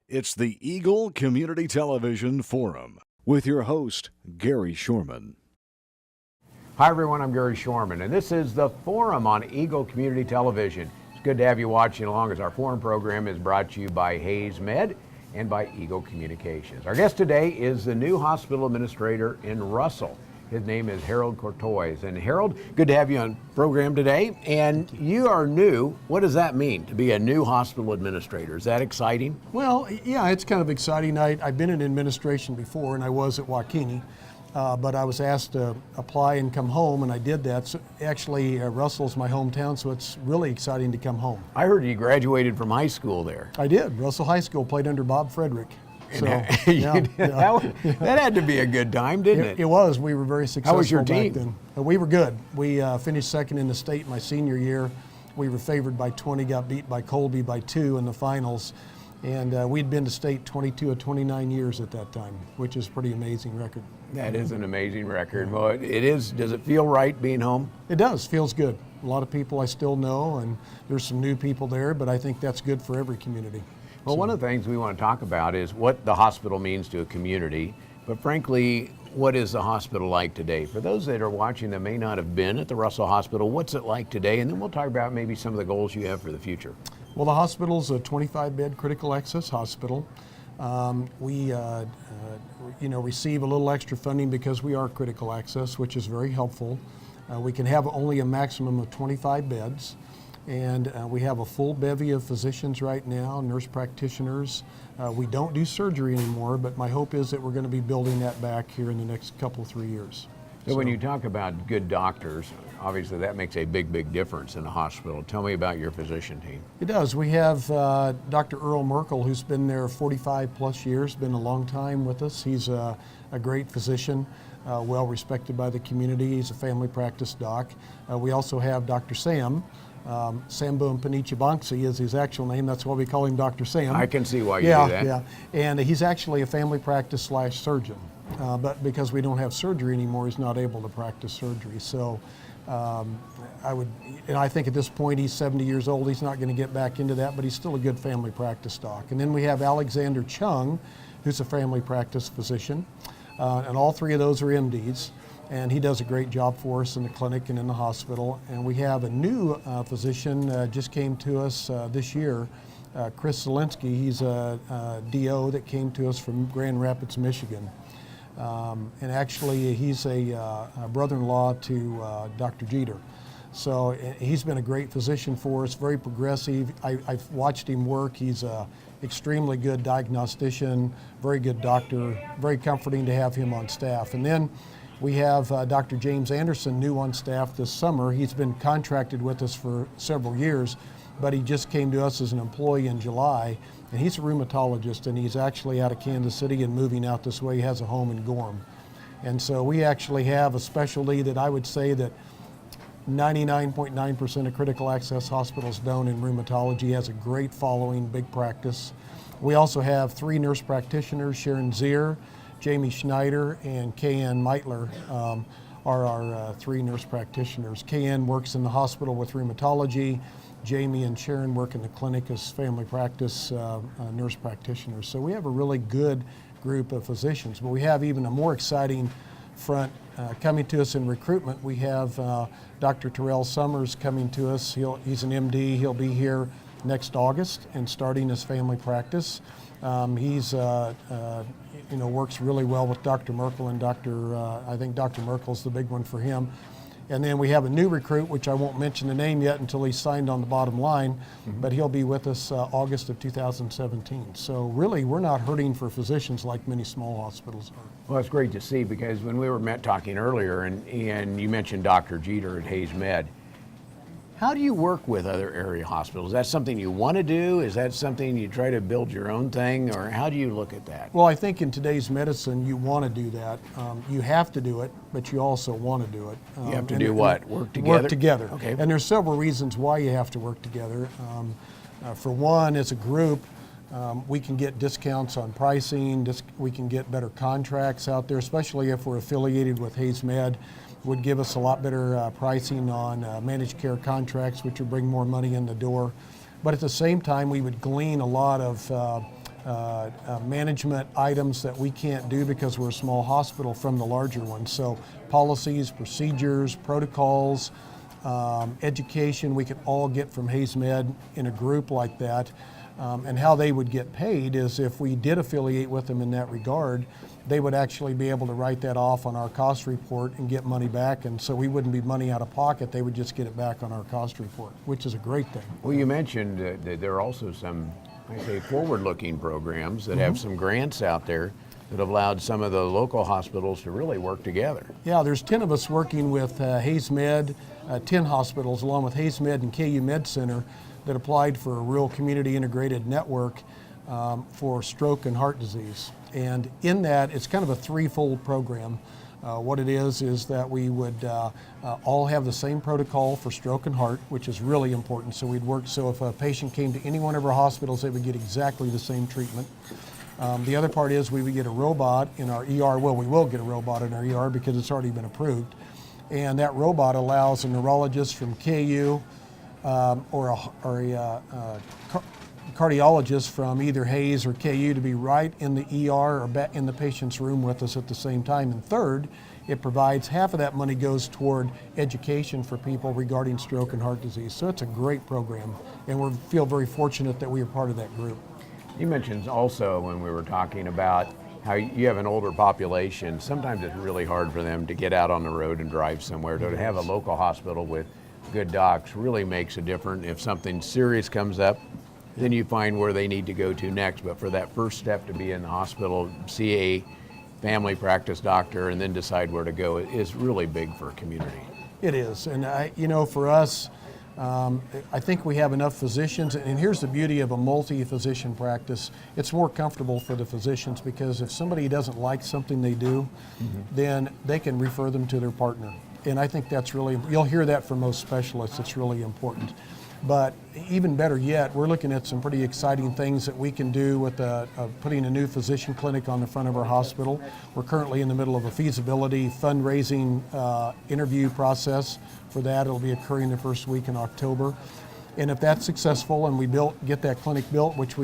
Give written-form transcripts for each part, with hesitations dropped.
It's the Eagle Community Television Forum with your host, Gary Shorman. Hi everyone, I'm Gary Shorman, and this is the Forum on Eagle Community Television. It's good to have you watching along as our Forum program is brought to you by Hayes Med and by Eagle Communications. Our guest today is the new hospital administrator in Russell. His name is Harold Courtois. And Harold, good to have you on program today. And you are new. What does that mean to be a new hospital administrator? Is that exciting? Well, yeah, it's kind of exciting. I've been in administration before, and I was at Waukene, but I was asked to apply and come home, and I did that. So actually, Russell's my hometown, so it's really exciting to come home. I heard you graduated from high school there. I did. Russell High School, played under Bob Frederick. So, that had to be a good time, didn't it? It was. We were very successful. How was your back team? Then. We were good. We finished second in the state my senior year. We were favored by 20, got beat by Colby by 2 in the finals. And we'd been to state 22 of 29 years at that time, which is a pretty amazing record. That is an amazing record. Well, it is. Does it feel right being home? It does. Feels good. A lot of people I still know, and there's some new people there, but I think that's good for every community. Well, one of the things we want to talk about is what the hospital means to a community, but frankly, what is the hospital like today? For those that are watching that may not have been at the Russell Hospital, what's it like today? And then we'll talk about maybe some of the goals you have for the future. Well, the hospital's a 25-bed critical access hospital. We receive a little extra funding because we are critical access, which is very helpful. We can have only a maximum of 25 beds. And we have a full bevy of physicians right now, nurse practitioners. We don't do surgery anymore, but my hope is that we're going to be building that back here in the next couple, 3 years. So when you talk about good doctors, obviously that makes a big, big difference in a hospital. Tell me about your physician team. It does. We have Dr. Earl Merkel, who's been there 45 plus years, been a long time with us. He's a great physician, well respected by the community. He's a family practice doc. We also have Dr. Sam. Sambo Panichabanksi is his actual name. That's why we call him Dr. Sam. I can see why you do that. Yeah, and he's actually a family practice / surgeon. But because we don't have surgery anymore, he's not able to practice surgery. So I think at this point he's 70 years old. He's not going to get back into that, but he's still a good family practice doc. And then we have Alexander Chung, who's a family practice physician. And all three of those are MDs. And he does a great job for us in the clinic and in the hospital. And we have a new physician just came to us this year, Chris Zielinski. He's a DO that came to us from Grand Rapids, Michigan. And actually he's a brother-in-law to Dr. Jeter. So he's been a great physician for us, very progressive. I've watched him work. He's a extremely good diagnostician, very good doctor, very comforting to have him on staff. And then we have Dr. James Anderson new on staff this summer. He's been contracted with us for several years, but he just came to us as an employee in July, and he's a rheumatologist, and he's actually out of Kansas City and moving out this way. He has a home in Gorham. And so we actually have a specialty that I would say that 99.9% of critical access hospitals don't in rheumatology. He has a great following, big practice. We also have 3 nurse practitioners, Sharon Zier, Jamie Schneider, and K.N. Meitler are our 3 nurse practitioners. K.N. works in the hospital with rheumatology. Jamie and Sharon work in the clinic as family practice nurse practitioners. So we have a really good group of physicians, but we have even a more exciting front coming to us in recruitment. We have Dr. Terrell Summers coming to us. He's an MD. He'll be here next August and starting his family practice. He's works really well with Dr. Merkel and I think Dr. Merkel's the big one for him. And then we have a new recruit, which I won't mention the name yet until he's signed on the bottom line, but he'll be with us August of 2017. So really, we're not hurting for physicians like many small hospitals are. Well, it's great to see, because when we were talking earlier, and you mentioned Dr. Jeter at Hayes Med, how do you work with other area hospitals? Is that something you want to do? Is that something you try to build your own thing? Or how do you look at that? Well, I think in today's medicine, you want to do that. You have to do it, but you also want to do it. You have to do what? Work together? Work together. Okay. And there's several reasons why you have to work together. For one, as a group, we can get discounts on pricing. We can get better contracts out there, especially if we're affiliated with Hayes Med. Would give us a lot better pricing on managed care contracts, which would bring more money in the door. But at the same time, we would glean a lot of management items that we can't do because we're a small hospital from the larger ones. So policies, procedures, protocols, education we can all get from Hayes Med in a group like that. And how they would get paid is if we did affiliate with them in that regard, they would actually be able to write that off on our cost report and get money back. And so we wouldn't be money out of pocket, they would just get it back on our cost report, which is a great thing. Well, you mentioned that there are also some, I say, forward-looking programs that have some grants out there that have allowed some of the local hospitals to really work together. Yeah, there's 10 of us working with Hayes Med, 10 hospitals along with Hayes Med and KU Med Center that applied for a rural community integrated network for stroke and heart disease. And in that, it's kind of a threefold program. What it is that we would all have the same protocol for stroke and heart, which is really important. So we'd work, so if a patient came to any one of our hospitals, they would get exactly the same treatment. The other part is we would get a robot in our ER. Well, we will get a robot in our ER because it's already been approved. And that robot allows a neurologist from KU or a cardiologist from either Hayes or KU to be right in the ER or in the patient's room with us at the same time. And third, it provides half of that money goes toward education for people regarding stroke and heart disease. So it's a great program, and we feel very fortunate that we are part of that group. You mentioned also when we were talking about how you have an older population, sometimes it's really hard for them to get out on the road and drive somewhere. To have a local hospital with good docs really makes a difference. If something serious comes up, then you find where they need to go to next. But for that first step to be in the hospital, see a family practice doctor, and then decide where to go is really big for a community. It is, and for us, I think we have enough physicians, and here's the beauty of a multi-physician practice. It's more comfortable for the physicians because if somebody doesn't like something they do, then they can refer them to their partner. And I think that's really, you'll hear that from most specialists, it's really important. But even better yet, we're looking at some pretty exciting things that we can do with putting a new physician clinic on the front of our hospital. We're currently in the middle of a feasibility fundraising interview process for that. It'll be occurring the first week in October. And if that's successful and we get that clinic built, which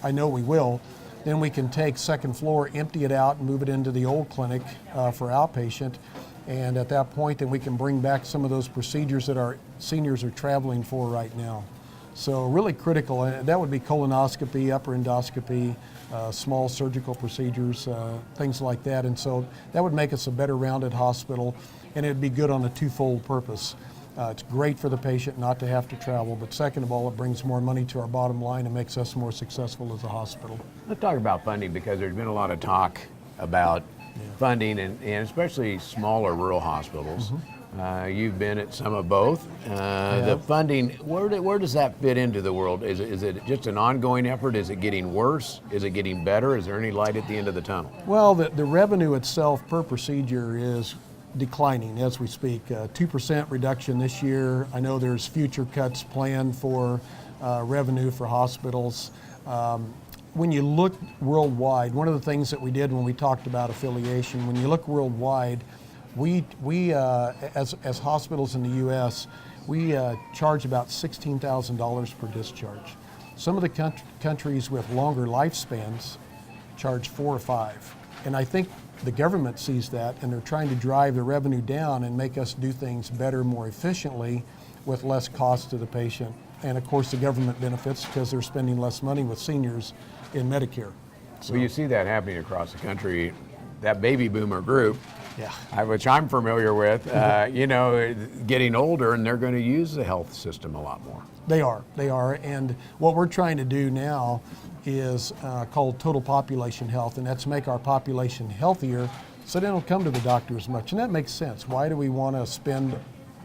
I know we will, then we can take second floor, empty it out, and move it into the old clinic for outpatient. And at that point, then we can bring back some of those procedures that our seniors are traveling for right now. So really critical, and that would be colonoscopy, upper endoscopy, small surgical procedures, things like that. And so that would make us a better rounded hospital, and it'd be good on a twofold purpose. It's great for the patient not to have to travel, but second of all, it brings more money to our bottom line and makes us more successful as a hospital. Let's talk about funding, because there's been a lot of talk about funding and especially smaller rural hospitals. You've been at some of both. The funding, where does that fit into the world? Is it just an ongoing effort? Is it getting worse? Is it getting better? Is there any light at the end of the tunnel? Well, the revenue itself per procedure is declining as we speak. 2% reduction this year. I know there's future cuts planned for revenue for hospitals. When you look worldwide, one of the things that we did when we talked about affiliation, when you look worldwide, we as hospitals in the U.S., we charge about $16,000 per discharge. Some of the countries with longer lifespans charge 4 or 5. And I think the government sees that, and they're trying to drive the revenue down and make us do things better, more efficiently, with less cost to the patient. And of course the government benefits because they're spending less money with seniors in Medicare. So well, you see that happening across the country. That baby boomer group, which I'm familiar with, getting older, and they're going to use the health system a lot more. They are, and what we're trying to do now is called total population health, and that's make our population healthier so they don't come to the doctor as much. And that makes sense. Why do we want to spend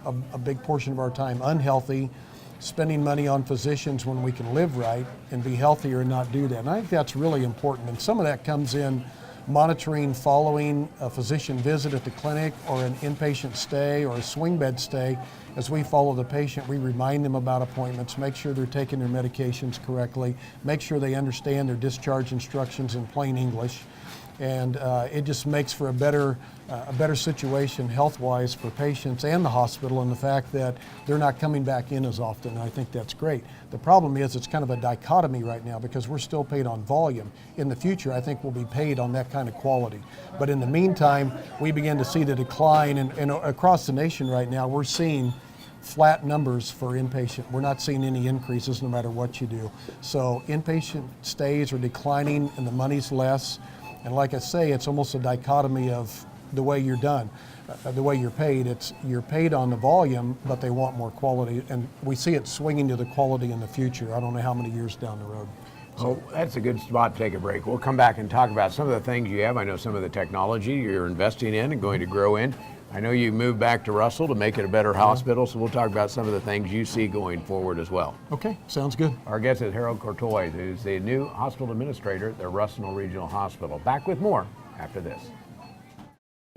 a big portion of our time unhealthy, spending money on physicians when we can live right and be healthier and not do that? And I think that's really important. And some of that comes in monitoring, following a physician visit at the clinic or an inpatient stay or a swing bed stay. As we follow the patient, we remind them about appointments, make sure they're taking their medications correctly, make sure they understand their discharge instructions in plain English. And it just makes for a better situation health-wise for patients and the hospital, and the fact that they're not coming back in as often. And I think that's great. The problem is it's kind of a dichotomy right now because we're still paid on volume. In the future, I think we'll be paid on that kind of quality. But in the meantime, we begin to see the decline, and across the nation right now, we're seeing flat numbers for inpatient. We're not seeing any increases no matter what you do. So inpatient stays are declining and the money's less. And like I say, it's almost a dichotomy of the way you're done, the way you're paid. You're paid on the volume, but they want more quality. And we see it swinging to the quality in the future. I don't know how many years down the road. So that's a good spot to take a break. We'll come back and talk about some of the things you have. I know some of the technology you're investing in and going to grow in. I know you moved back to Russell to make it a better hospital, so we'll talk about some of the things you see going forward as well. Okay, sounds good. Our guest is Harold Courtois, who's the new hospital administrator at the Russell Regional Hospital. Back with more after this.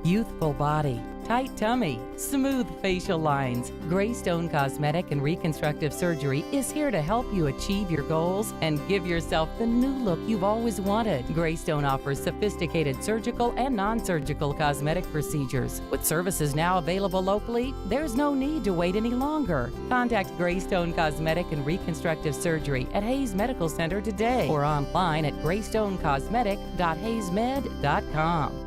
Youthful body, tight tummy, smooth facial lines. Greystone Cosmetic and Reconstructive Surgery is here to help you achieve your goals and give yourself the new look you've always wanted. Greystone offers sophisticated surgical and non-surgical cosmetic procedures. With services now available locally, there's no need to wait any longer. Contact Greystone Cosmetic and Reconstructive Surgery at Hayes Medical Center today or online at greystonecosmetic.hayesmed.com.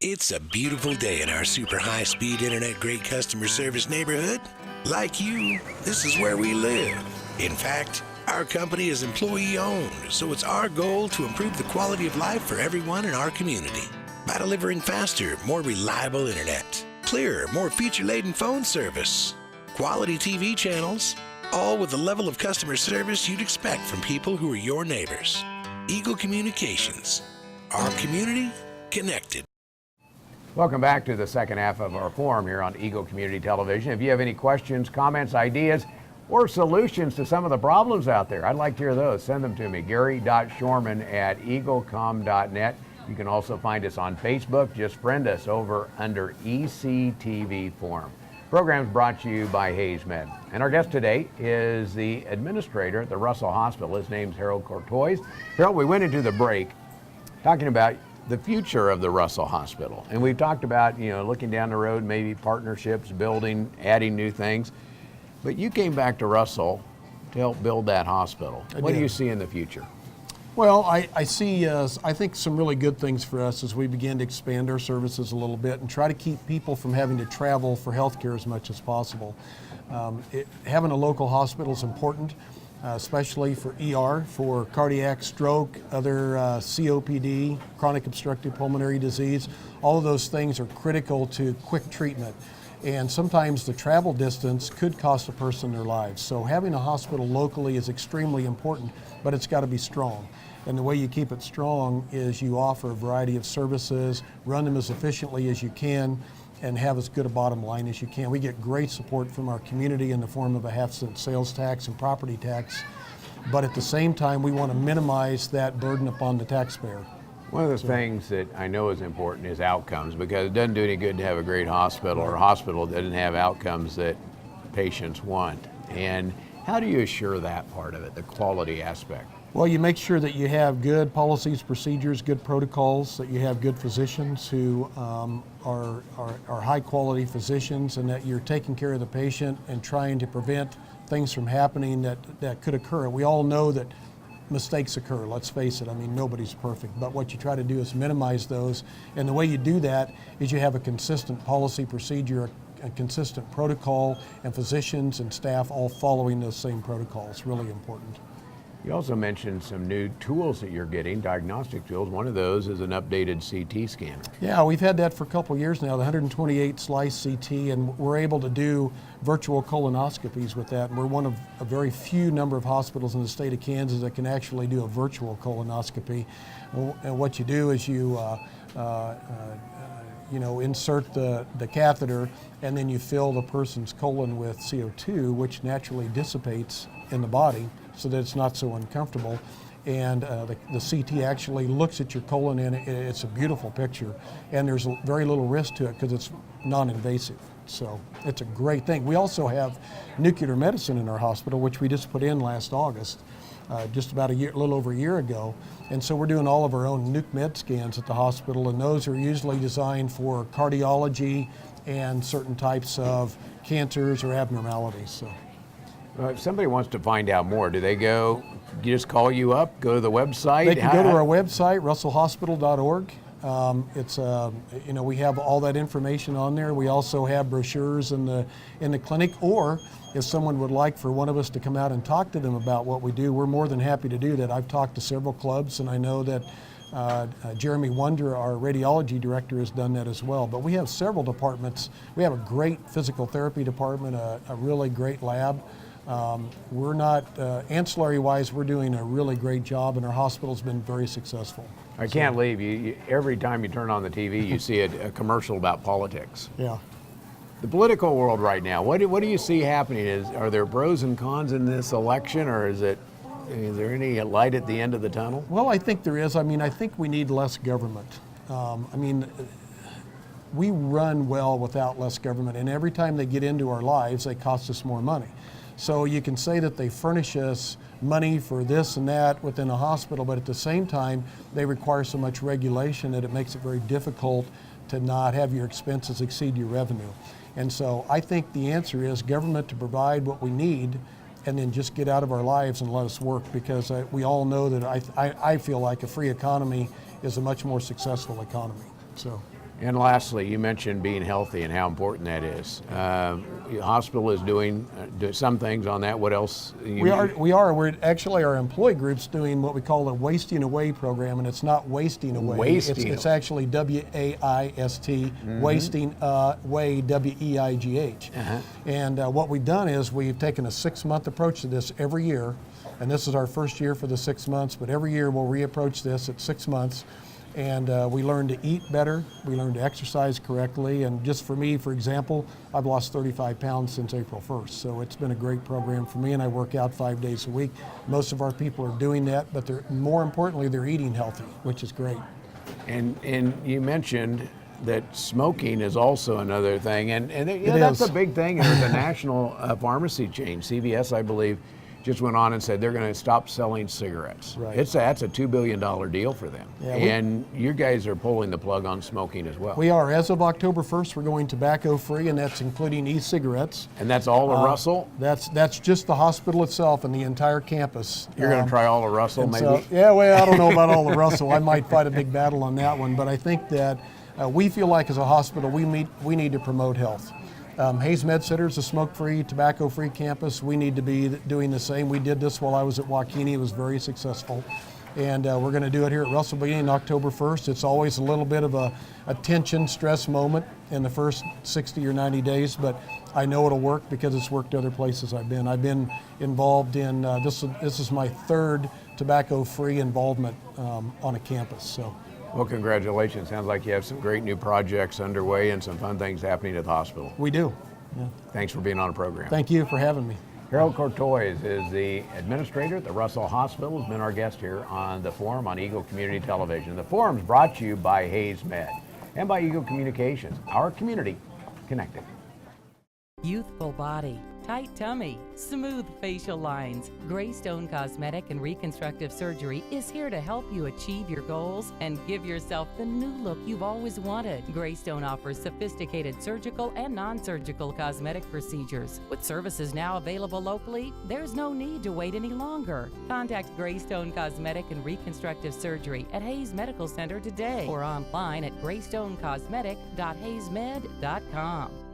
It's a beautiful day in our super high-speed internet great customer service neighborhood. Like you, this is where we live. In fact, our company is employee-owned, so it's our goal to improve the quality of life for everyone in our community by delivering faster, more reliable internet, clearer, more feature-laden phone service, quality TV channels, all with the level of customer service you'd expect from people who are your neighbors. Eagle Communications. Our community connected. Welcome back to the second half of our forum here on Eagle Community Television. If you have any questions, comments, ideas, or solutions to some of the problems out there, I'd like to hear those. Send them to me, gary.shorman@eaglecom.net. You can also find us on Facebook. Just friend us over under ECTV Forum. Program's brought to you by Hayes Med. And our guest today is the administrator at the Russell Hospital. His name's Harold Courtois. Harold, we went into the break talking about the future of the Russell Hospital. And we've talked about, looking down the road, maybe partnerships, building, adding new things. But you came back to Russell to help build that hospital. What do you see in the future? Well, I see, I think some really good things for us as we begin to expand our services a little bit and try to keep people from having to travel for healthcare as much as possible. Having a local hospital is important. Especially for ER, for cardiac, stroke, other COPD, chronic obstructive pulmonary disease. All of those things are critical to quick treatment. And sometimes the travel distance could cost a person their lives. So having a hospital locally is extremely important, but it's got to be strong. And the way you keep it strong is you offer a variety of services, run them as efficiently as you can, and have as good a bottom line as you can. We get great support from our community in the form of a half-cent sales tax and property tax, but at the same time, we want to minimize that burden upon the taxpayer. One of the things that I know is important is outcomes, because it doesn't do any good to have a great hospital or a hospital that doesn't have outcomes that patients want. And how do you assure that part of it, the quality aspect? Well, you make sure that you have good policies, procedures, good protocols, that you have good physicians who are high-quality physicians, and that you're taking care of the patient and trying to prevent things from happening that could occur. We all know that mistakes occur, let's face it. I mean, nobody's perfect, but what you try to do is minimize those, and the way you do that is you have a consistent policy, procedure, a consistent protocol, and physicians and staff all following those same protocols. Really important. You also mentioned some new tools that you're getting, diagnostic tools. One of those is an updated CT scanner. Yeah, we've had that for a couple of years now, the 128 slice CT, and we're able to do virtual colonoscopies with that. And we're one of a very few number of hospitals in the state of Kansas that can actually do a virtual colonoscopy. And what you do is you insert the catheter, and then you fill the person's colon with CO2, which naturally dissipates in the body so that it's not so uncomfortable. And the CT actually looks at your colon, and it's a beautiful picture. And there's very little risk to it because it's non-invasive. So it's a great thing. We also have nuclear medicine in our hospital, which we just put in last August. just about a little over a year ago. And so we're doing all of our own nuke med scans at the hospital, and those are usually designed for cardiology and certain types of cancers or abnormalities. So. If somebody wants to find out more, do they just call you up, go to the website? They can go to our website, russellhospital.org. We have all that information on there. We also have brochures in the clinic, or if someone would like for one of us to come out and talk to them about what we do, we're more than happy to do that. I've talked to several clubs, and I know that Jeremy Wonder, our radiology director, has done that as well. But we have several departments. We have a great physical therapy department, a really great lab. We're not, ancillary-wise, we're doing a really great job, and our hospital's been very successful. I can't leave you. Every time you turn on the TV, you see a commercial about politics. Yeah. The political world right now, what do you see happening? Are there pros and cons in this election, or is there any light at the end of the tunnel? Well, I think there is. I think we need less government. We run well without less government, and every time they get into our lives, they cost us more money. So you can say that they furnish us money for this and that within a hospital, but at the same time, they require so much regulation that it makes it very difficult to not have your expenses exceed your revenue. And so I think the answer is government to provide what we need, and then just get out of our lives and let us work, because we all know that I feel like a free economy is a much more successful economy. So. And lastly, you mentioned being healthy and how important that is. The hospital is doing some things on that. What else? We're actually, our employee group's doing what we call a Wasting Away program, and it's not wasting away. It's actually WAIST, Wasting Away, WEIGH. And what we've done is we've taken a 6-month approach to this every year, and this is our first year for the 6 months, but every year we'll reapproach this at 6 months. And we learn to eat better, we learn to exercise correctly, and just for me, for example, I've lost 35 pounds since April 1st, so it's been a great program for me, and I work out 5 days a week. Most of our people are doing that, but more importantly, they're eating healthy, which is great. And you mentioned that smoking is also another thing, and that's a big thing. There's a national pharmacy chain, CVS, I believe, just went on and said they're going to stop selling cigarettes. Right. That's a $2 billion deal for them. Yeah, and you guys are pulling the plug on smoking as well. We are. As of October 1st, we're going tobacco-free, and that's including e-cigarettes. And that's all of Russell? That's just the hospital itself and the entire campus. You're going to try all of Russell, maybe? So, yeah, well, I don't know about all of Russell. I might fight a big battle on that one, but I think that we feel like as a hospital, we need to promote health. Hayes Med Center is a smoke-free, tobacco-free campus. We need to be doing the same. We did this while I was at Waukene. It was very successful. And we're going to do it here at Russell beginning October 1st. It's always a little bit of a tension, stress moment in the first 60 or 90 days, but I know it'll work because it's worked other places I've been. I've been involved in, this is my 3rd tobacco-free involvement on a campus. So. Well, congratulations. Sounds like you have some great new projects underway and some fun things happening at the hospital. We do. Yeah. Thanks for being on the program. Thank you for having me. Harold Courtois is the administrator at the Russell Hospital. Has been our guest here on the Forum on Eagle Community Television. The Forum is brought to you by Hayes Med and by Eagle Communications. Our community connected. Youthful body, tight tummy, smooth facial lines. Greystone Cosmetic and Reconstructive Surgery is here to help you achieve your goals and give yourself the new look you've always wanted. Greystone offers sophisticated surgical and non-surgical cosmetic procedures. With services now available locally, there's no need to wait any longer. Contact Greystone Cosmetic and Reconstructive Surgery at Hayes Medical Center today or online at greystonecosmetic.hayesmed.com.